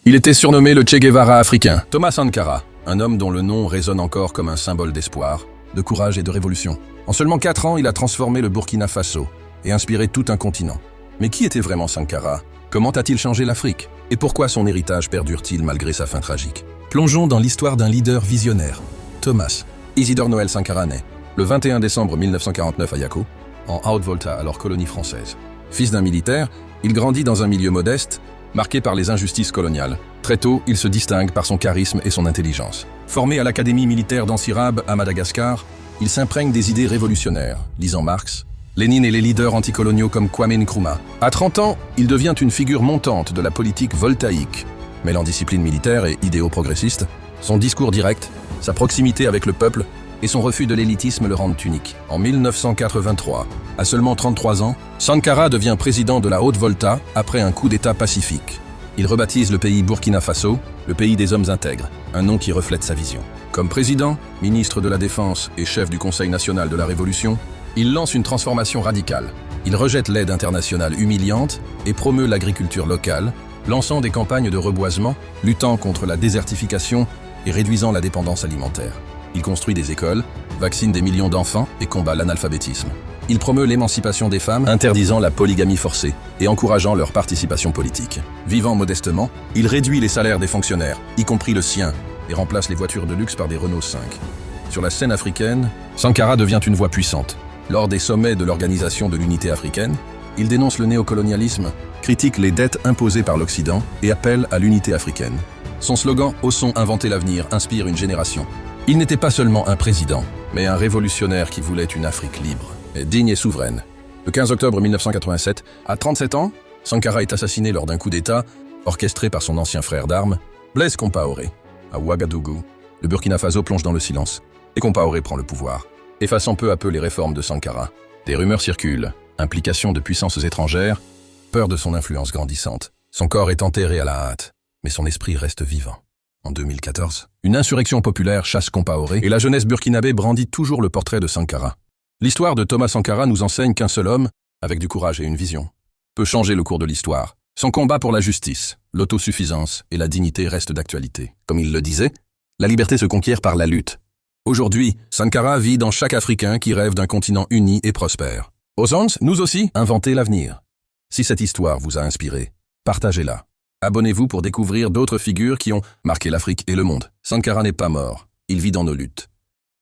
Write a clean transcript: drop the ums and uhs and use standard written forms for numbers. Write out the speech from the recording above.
Il était surnommé le Che Guevara africain. Thomas Sankara, un homme dont le nom résonne encore comme un symbole d'espoir, de courage et de révolution. En seulement 4 ans, il a transformé le Burkina Faso et inspiré tout un continent. Mais qui était vraiment Sankara? Comment a-t-il changé l'Afrique? Et pourquoi son héritage perdure-t-il malgré sa fin tragique? Plongeons dans l'histoire d'un leader visionnaire. Thomas Isidore Noël Sankara naît le 21 décembre 1949 à Yako, en Haute-Volta, alors colonie française. Fils d'un militaire, il grandit dans un milieu modeste, marqué par les injustices coloniales. Très tôt, il se distingue par son charisme et son intelligence. Formé à l'académie militaire d'Ansirab à Madagascar, il s'imprègne des idées révolutionnaires, lisant Marx, Lénine et les leaders anticoloniaux comme Kwame Nkrumah. À 30 ans, il devient une figure montante de la politique voltaïque, mêlant discipline militaire et idéaux progressistes. Son discours direct, sa proximité avec le peuple et son refus de l'élitisme le rendent unique. En 1983, à seulement 33 ans, Sankara devient président de la Haute-Volta après un coup d'État pacifique. Il rebaptise le pays Burkina Faso, le pays des hommes intègres, un nom qui reflète sa vision. Comme président, ministre de la Défense et chef du Conseil national de la Révolution, il lance une transformation radicale. Il rejette l'aide internationale humiliante et promeut l'agriculture locale, lançant des campagnes de reboisement, luttant contre la désertification et réduisant la dépendance alimentaire. Il construit des écoles, vaccine des millions d'enfants et combat l'analphabétisme. Il promeut l'émancipation des femmes, interdisant la polygamie forcée et encourageant leur participation politique. Vivant modestement, il réduit les salaires des fonctionnaires, y compris le sien, et remplace les voitures de luxe par des Renault 5. Sur la scène africaine, Sankara devient une voix puissante. Lors des sommets de l'Organisation de l'Unité africaine, il dénonce le néocolonialisme, critique les dettes imposées par l'Occident et appelle à l'unité africaine. Son slogan « Osons inventer l'avenir » inspire une génération. Il n'était pas seulement un président, mais un révolutionnaire qui voulait une Afrique libre, digne et souveraine. Le 15 octobre 1987, à 37 ans, Sankara est assassiné lors d'un coup d'État orchestré par son ancien frère d'armes, Blaise Compaoré. À Ouagadougou, le Burkina Faso plonge dans le silence et Compaoré prend le pouvoir, effaçant peu à peu les réformes de Sankara. Des rumeurs circulent, implication de puissances étrangères, peur de son influence grandissante. Son corps est enterré à la hâte, mais son esprit reste vivant. En 2014, une insurrection populaire chasse Compaoré et la jeunesse burkinabé brandit toujours le portrait de Sankara. L'histoire de Thomas Sankara nous enseigne qu'un seul homme, avec du courage et une vision, peut changer le cours de l'histoire. Son combat pour la justice, l'autosuffisance et la dignité restent d'actualité. Comme il le disait, la liberté se conquiert par la lutte. Aujourd'hui, Sankara vit dans chaque Africain qui rêve d'un continent uni et prospère. Osons, nous aussi, inventer l'avenir. Si cette histoire vous a inspiré, partagez-la. Abonnez-vous pour découvrir d'autres figures qui ont marqué l'Afrique et le monde. Sankara n'est pas mort, il vit dans nos luttes.